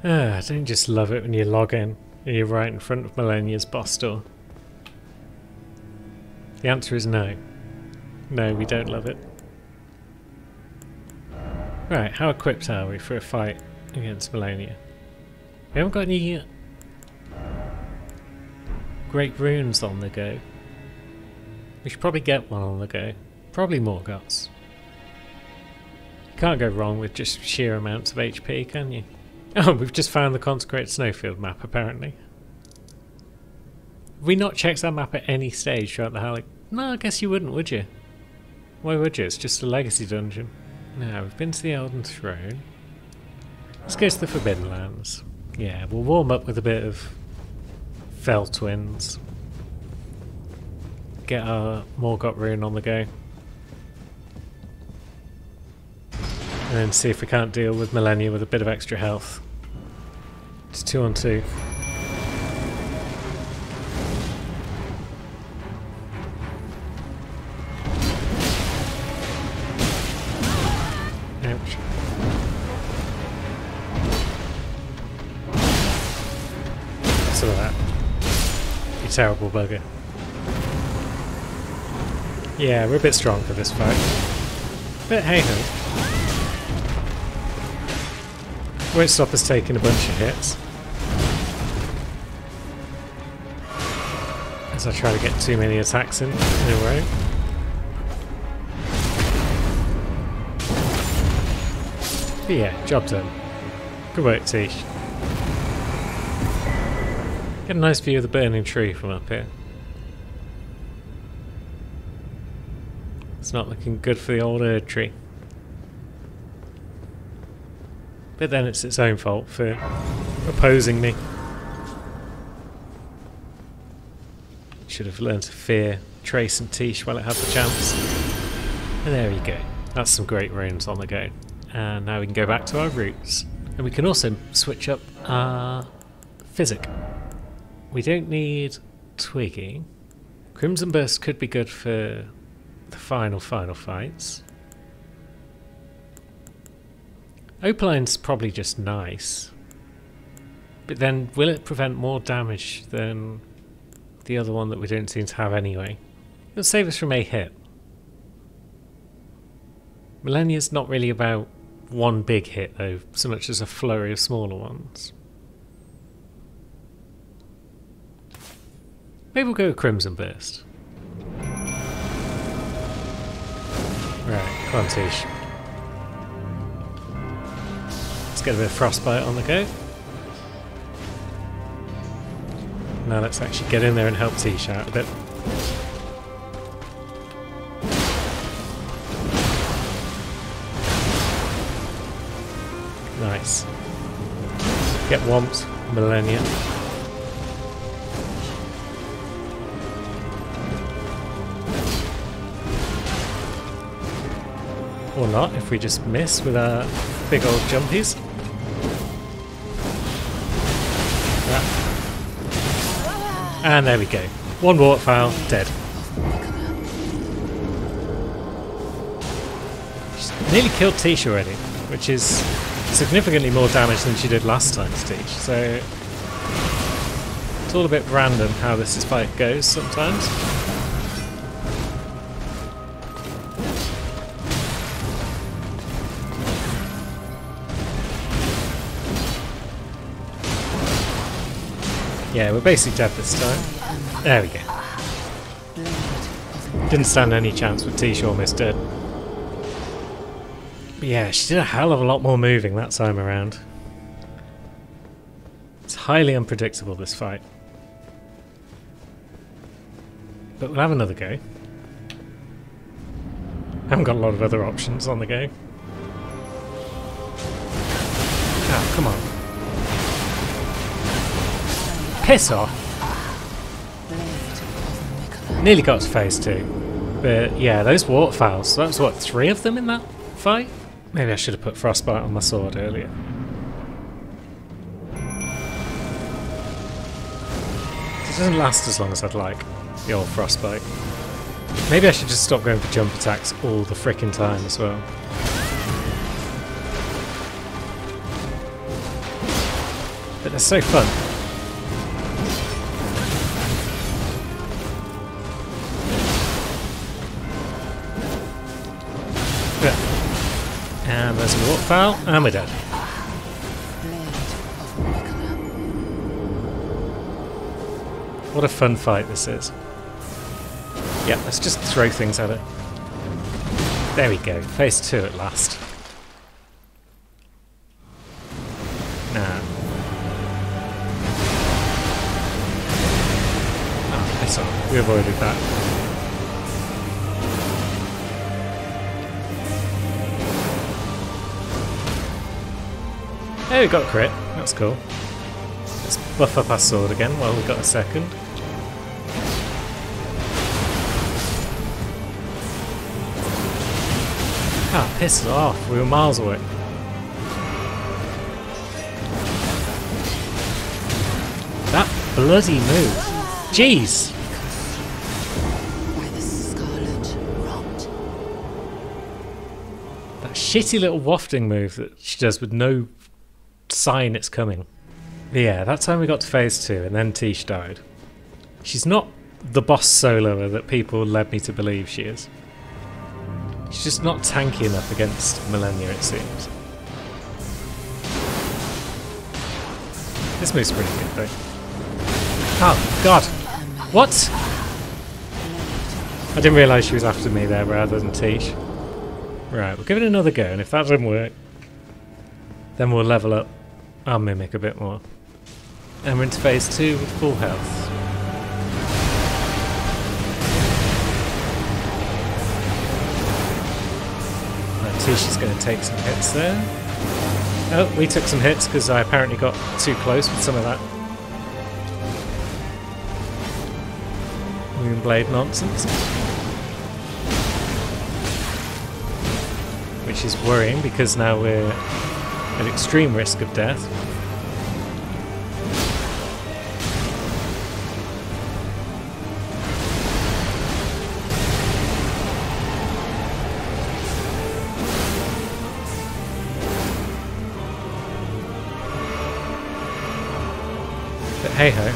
I don't just love it when you log in and you're right in front of Malenia's boss door. The answer is no. No, we don't love it. Right, how equipped are we for a fight against Malenia? We haven't got any great runes on the go. We should probably get one on the go. Probably Morgoth's. You can't go wrong with just sheer amounts of HP, can you? Oh, we've just found the Consecrated Snowfield map, apparently. Have we not checked that map at any stage throughout the Halleck? No, I guess you wouldn't, would you? Why would you? It's just a legacy dungeon. Now, we've been to the Elden Throne. Let's go to the Forbidden Lands. Yeah, we'll warm up with a bit of Fell Twins. Get our Morgott rune on the go. And then see if we can't deal with Malenia with a bit of extra health. It's 2 on 2. Ouch. Some of that. You terrible bugger. Yeah, we're a bit strong for this fight. But hey ho. Won't stop us taking a bunch of hits. As I try to get too many attacks in a row. But yeah, job done. Good work, Tish. Get a nice view of the burning tree from up here. It's not looking good for the old Erd tree. But then it's its own fault for opposing me. Should have learned to fear Trace and Tish while it had the chance. And there we go. That's some great runes on the go. And now we can go back to our roots. And we can also switch up our physic. We don't need Twiggy. Crimson Burst could be good for the final fights. Opaline's probably just nice. But then will it prevent more damage than the other one that we don't seem to have anyway? It'll save us from a hit. Malenia's not really about one big hit though, so much as a flurry of smaller ones. Maybe we'll go with Crimson Burst. Right, come on Tish. Let's get a bit of Frostbite on the go. Now let's actually get in there and help Tish out a bit. Nice. Get Womps, Malenia. Or not, if we just miss with our big old jumpies. And there we go. One waterfowl, dead. She's nearly killed Tish already, which is significantly more damage than she did last time to Tish. So it's all a bit random how this fight goes sometimes. Yeah, we're basically dead this time. There we go. Didn't stand any chance with Tish almost dead. But yeah, she did a hell of a lot more moving that time around. It's highly unpredictable, this fight. But we'll have another go. Haven't got a lot of other options on the go. Oh, come on. Piss off! Nearly got to phase 2. But yeah, those waterfowls, that was what, 3 of them in that fight? Maybe I should have put Frostbite on my sword earlier. It doesn't last as long as I'd like, the old Frostbite. Maybe I should just stop going for jump attacks all the frickin' time as well. But they're so fun. Yeah. And there's a warp foul, and we're dead. What a fun fight this is. Yeah, let's just throw things at it. There we go, phase 2 at last. Nah. Oh, piss off. We avoided that. Hey, we got a crit. That's cool. Let's buff up our sword again while we've got a second. Ah, piss off. We were miles away. That bloody move. Jeez! By the scarlet rot. That shitty little wafting move that she does with no sign it's coming. But yeah, that time we got to phase 2 and then Tish died. She's not the boss soloer that people led me to believe she is. She's just not tanky enough against Malenia, it seems. This move's pretty good though. Oh, God! What? I didn't realise she was after me there rather than Tish. Right, we'll give it another go, and if that doesn't work, then we'll level up our Mimic a bit more. And we're into phase 2 with full health. Tish is going to take some hits there. Oh, we took some hits because I apparently got too close with some of that Moonblade nonsense. Which is worrying because now we're at extreme risk of death. But hey ho.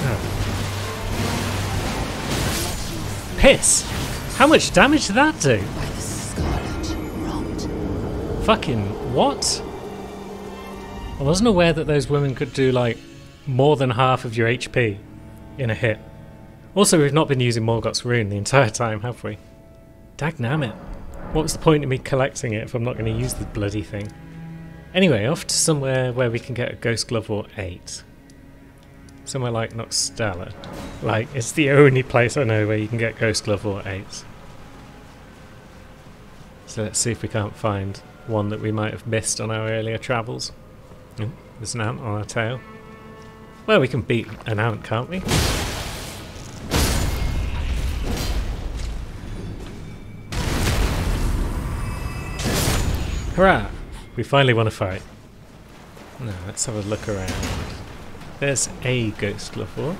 Oh. Piss! How much damage did that do? By the scarlet rot. Fucking what? I wasn't aware that those women could do like more than half of your HP in a hit. Also, we've not been using Morgoth's rune the entire time, have we? Dagnammit. What was the point of me collecting it if I'm not going to use the bloody thing? Anyway, off to somewhere where we can get a Ghost Glove or 8. Somewhere like Noxtella. Like, it's the only place I know where you can get Ghost Glove or 8s. So let's see if we can't find one that we might have missed on our earlier travels. Oh, there's an ant on our tail. Well, we can beat an ant, can't we? Hurrah! We finally won a fight. Now, let's have a look around. There's a Ghost Glove 4.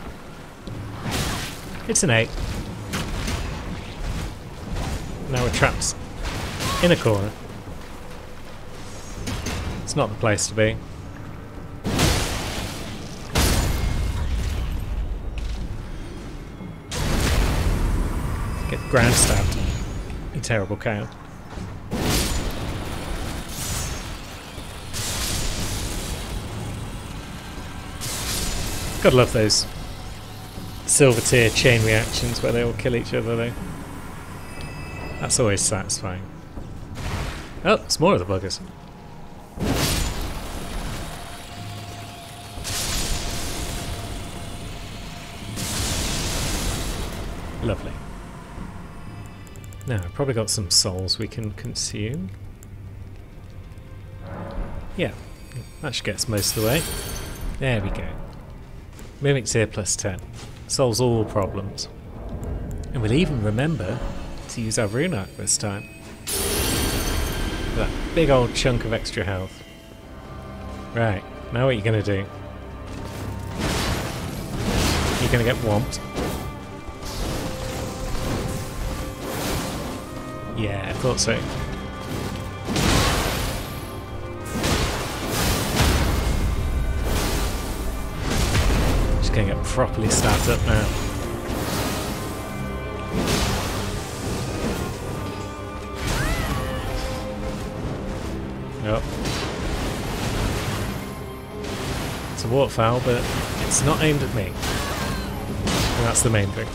It's an 8. Now we're trapped in a corner. It's not the place to be. Get ground stabbed. You terrible cow. Gotta love those Silver Tier chain reactions where they all kill each other though. That's always satisfying. Oh, it's more of the buggers. Lovely. Now, I've probably got some souls we can consume. Yeah, that should get us most of the way. There we go. Mimic tier plus 10. Solves all problems. And we'll even remember to use our rune arc this time. That big old chunk of extra health. Right, now what are you going to do? You're going to get whomped. Yeah, I thought so. going to get properly stabbed up now. Yep. It's a waterfowl, but it's not aimed at me. And that's the main thing.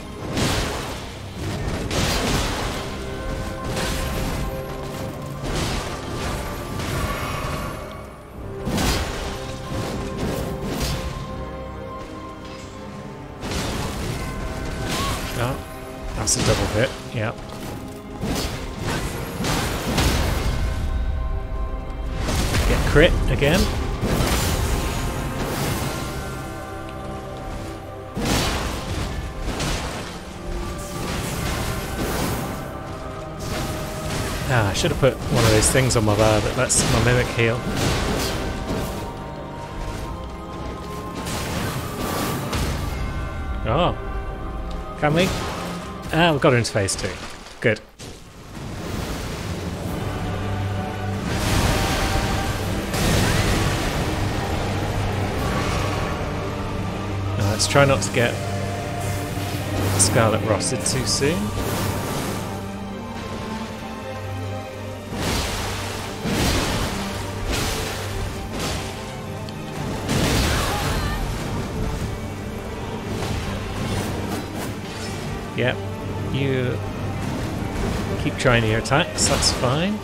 Oh, that's a double hit, yep. Get crit again. Ah, I should have put one of those things on my bar that lets my mimic heal. Oh. Can we? Ah, we've got her into phase 2. Good. Now let's try not to get Scarlet Rotted too soon. Yep, you keep trying your attacks, that's fine.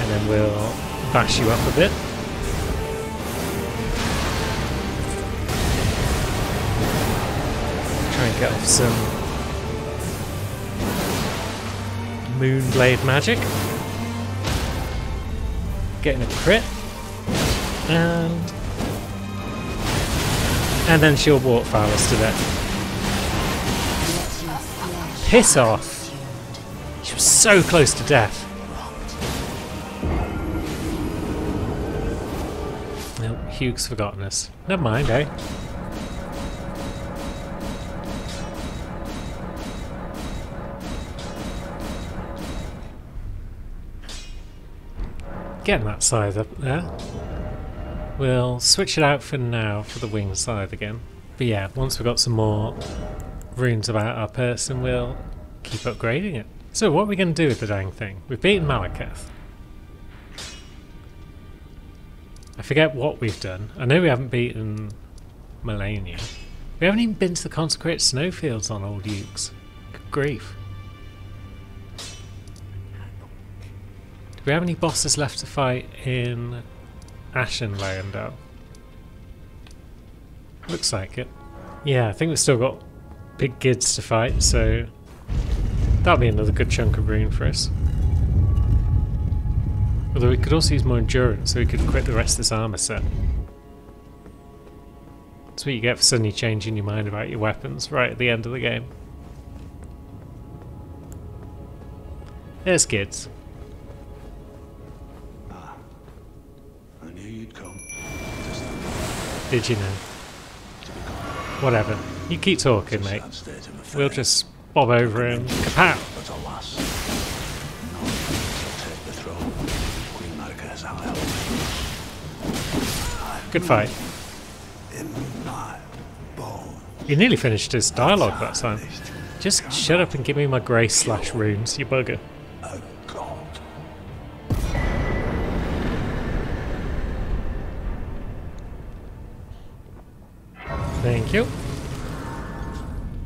And then we'll bash you up a bit. Try and get off some Moonblade magic. Getting a crit. And then she'll waterfowl us to death. Piss off! She was so close to death. Nope, Hugh's forgotten us. Never mind, eh? Getting that side up there. We'll switch it out for now for the wing side again. But yeah, once we've got some more runes about our person, we'll keep upgrading it. So what are we going to do with the dang thing? We've beaten Malekith. I forget what we've done. I know we haven't beaten Malenia. We haven't even been to the consecrated snowfields on old Ukes. Good grief. Do we have any bosses left to fight in Ashenland? Looks like it. Yeah, I think we've still got big gids to fight, so that'll be another good chunk of rune for us. Although we could also use more endurance, so we could equip the rest of this armor set. That's what you get for suddenly changing your mind about your weapons right at the end of the game. There's gids. Did you know? Whatever. You keep talking, mate. We'll just bob over and kapow! Good fight. You nearly finished his dialogue that time. Just shut up and give me my grace / runes, you bugger. Thank you.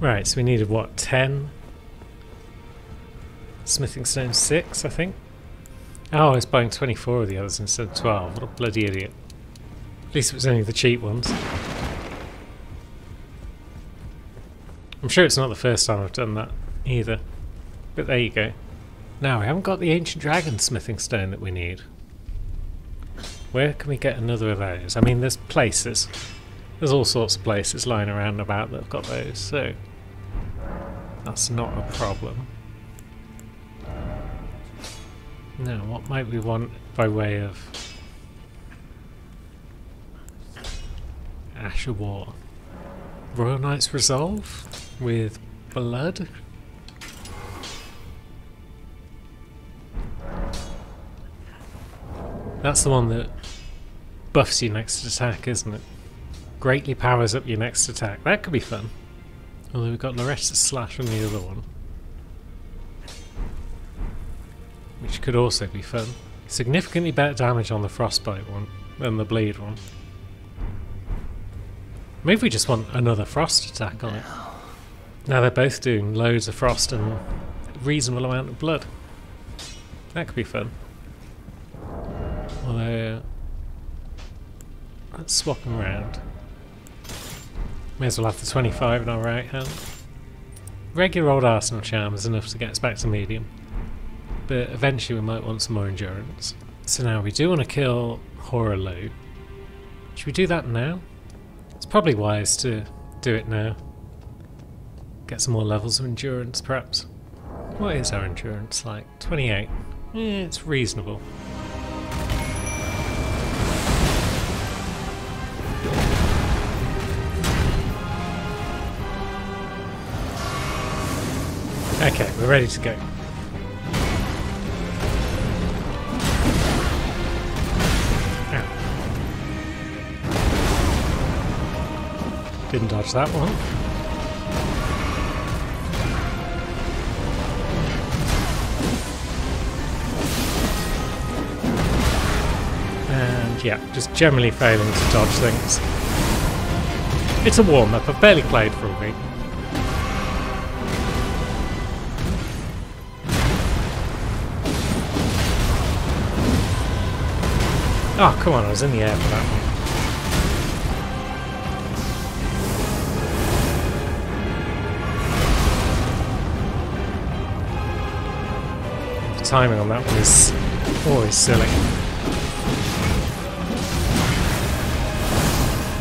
Right, so we needed what, 10? Smithing stone 6, I think. Oh, I was buying 24 of the others instead of 12. What a bloody idiot. At least it was only the cheap ones. I'm sure it's not the first time I've done that either. But there you go. Now, we haven't got the ancient dragon smithing stone that we need. Where can we get another of those? I mean, there's places. There's all sorts of places lying around about that have got those, so that's not a problem. Now, what might we want by way of Ash of War? Royal Knight's Resolve with blood? That's the one that buffs your next attack, isn't it? Greatly powers up your next attack. That could be fun. Although we've got Loretta's Slash on the other one, which could also be fun. Significantly better damage on the Frostbite one than the Bleed one. Maybe we just want another Frost attack on it. Now they're both doing loads of Frost and a reasonable amount of blood. That could be fun. Although, let's swap them around. May as well have the 25 in our right hand. Regular old Arsenal Charm is enough to get us back to medium, but eventually we might want some more endurance. So now we do want to kill Horaloo. Should we do that now? It's probably wise to do it now. Get some more levels of endurance, perhaps. What is our endurance like? 28. It's reasonable. Okay, we're ready to go. Ow. Didn't dodge that one. And yeah, just generally failing to dodge things. It's a warm-up, I've barely played for a week. Oh, come on, I was in the air for that one. The timing on that one is always silly.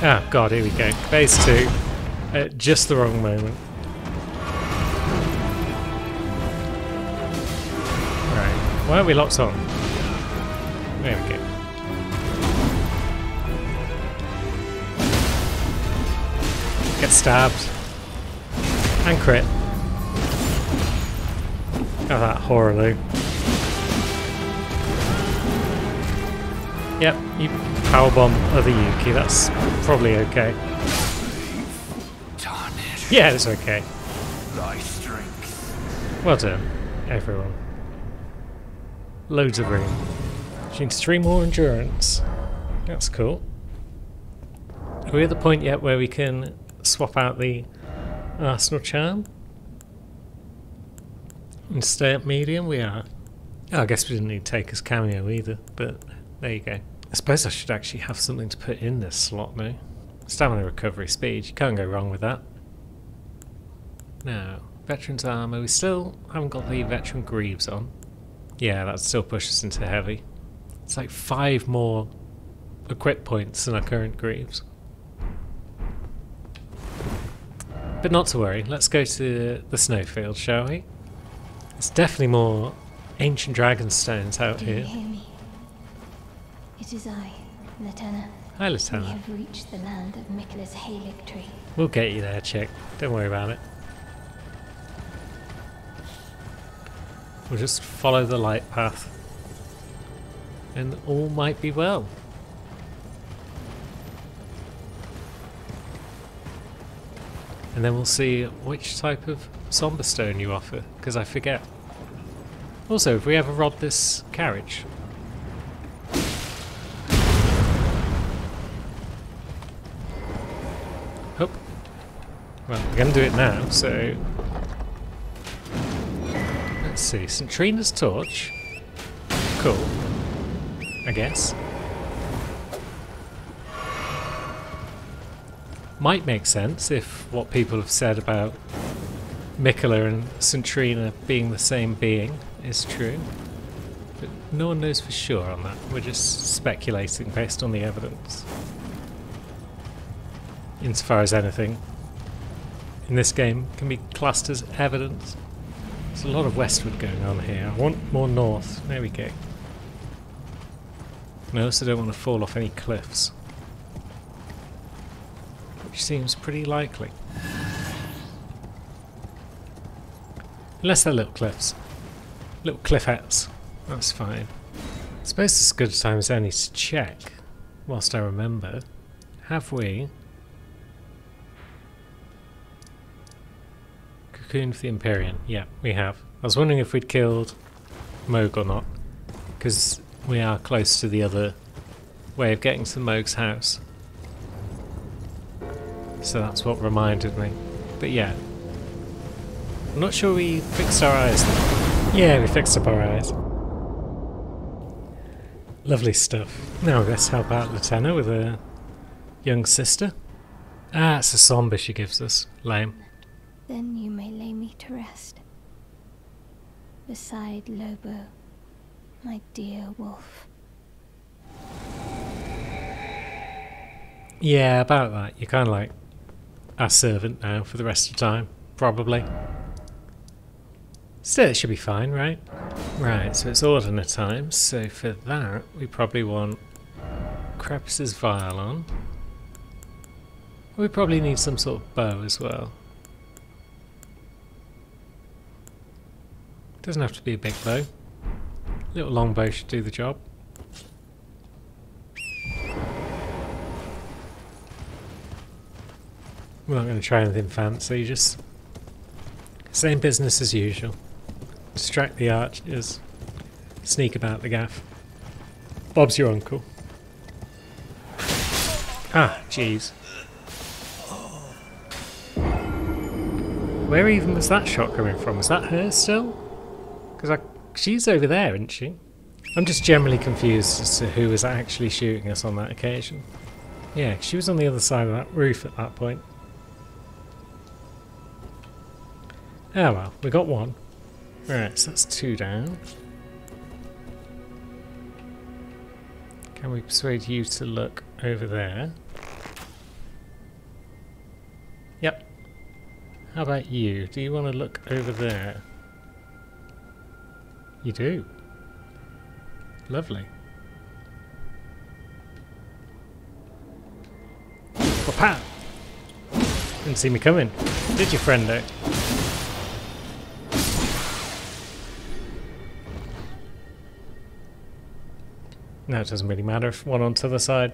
Ah, God, here we go. Phase 2 at just the wrong moment. Right, why aren't we locked on? There we go. Get stabbed. And crit. Oh, that Horaloo. Yep, you powerbomb other Yuki, that's probably okay. Yeah, it's okay. Thy strength. Well done, everyone. Loads of room. She needs 3 more endurance. That's cool. Are we at the point yet where we can swap out the Arsenal Charm and stay at medium? We are. Oh, I guess we didn't need Taker's cameo either, but there you go. I suppose I should actually have something to put in this slot now. Stamina recovery speed, you can't go wrong with that. Now, Veteran's Armour, we still haven't got the Veteran Greaves on. Yeah, that still pushes into heavy. It's like 5 more equip points than our current Greaves. But not to worry, let's go to the Snowfield, shall we? There's definitely more ancient dragon stones out Do here. you hear me? It is I, Latenna. Hi, We Latenna. have reached the land of Miquella's Halig tree. We'll get you there, chick. Don't worry about it. We'll just follow the light path. And all might be well. And then we'll see which type of Somber Stone you offer, because I forget. Also, have we ever robbed this carriage? Oh. Well, we're going to do it now, so... Let's see, St. Trina's Torch. Cool. I guess. Might make sense if what people have said about Miquella and St. Trina being the same being is true. But no one knows for sure on that. We're just speculating based on the evidence. Insofar as anything in this game can be classed as evidence. There's a lot of westward going on here. I want more north. There we go. And I also don't want to fall off any cliffs, which seems pretty likely. Unless they're little cliffs. Little cliffettes. That's fine. I suppose it's as good a time as any to check whilst I remember, have we cocooned the Empyrean? Yeah, we have. I was wondering if we'd killed Moog or not, because we are close to the other way of getting to Moog's house. So that's what reminded me. But yeah, I'm not sure we fixed our eyes. Yeah, we fixed up our eyes. Lovely stuff. Now let's help out Latenna with her young sister. Ah, it's a somber she gives us. Lame. Then you may lay me to rest. Beside Lobo, my dear wolf. Yeah, about that. You're kind of like our servant now for the rest of the time. Probably. Still, it should be fine, right? Right, so it's Ordiner time. So for that, we probably want Crepus's Violon. We probably need some sort of bow as well. Doesn't have to be a big bow. A little long bow should do the job. We're not going to try anything fancy, just same business as usual. Distract the archers, sneak about the gaff. Bob's your uncle. Ah, jeez. Where even was that shot coming from? Was that her still? Because she's over there, isn't she? I'm just generally confused as to who was actually shooting us on that occasion. Yeah, she was on the other side of that roof at that point. Oh well, we got one. Right, so that's 2 down. Can we persuade you to look over there? Yep. How about you? Do you want to look over there? You do. Lovely. Pow! Didn't see me coming, did you, friendo? No, it doesn't really matter if one on the other side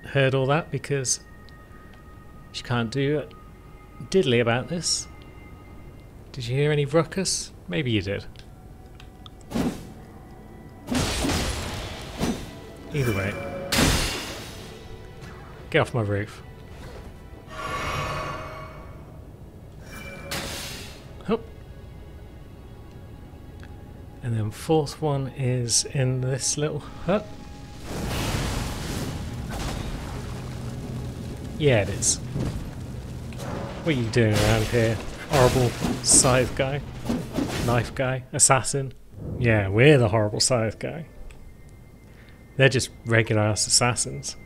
heard all that, because she can't do diddly about this. Did you hear any ruckus? Maybe you did. Either way. Get off my roof. Hup. And then 4th one is in this little hut. Yeah, it is. What are you doing around here? Horrible scythe guy? Knife guy? Assassin? Yeah, we're the horrible scythe guy. They're just regular ass assassins.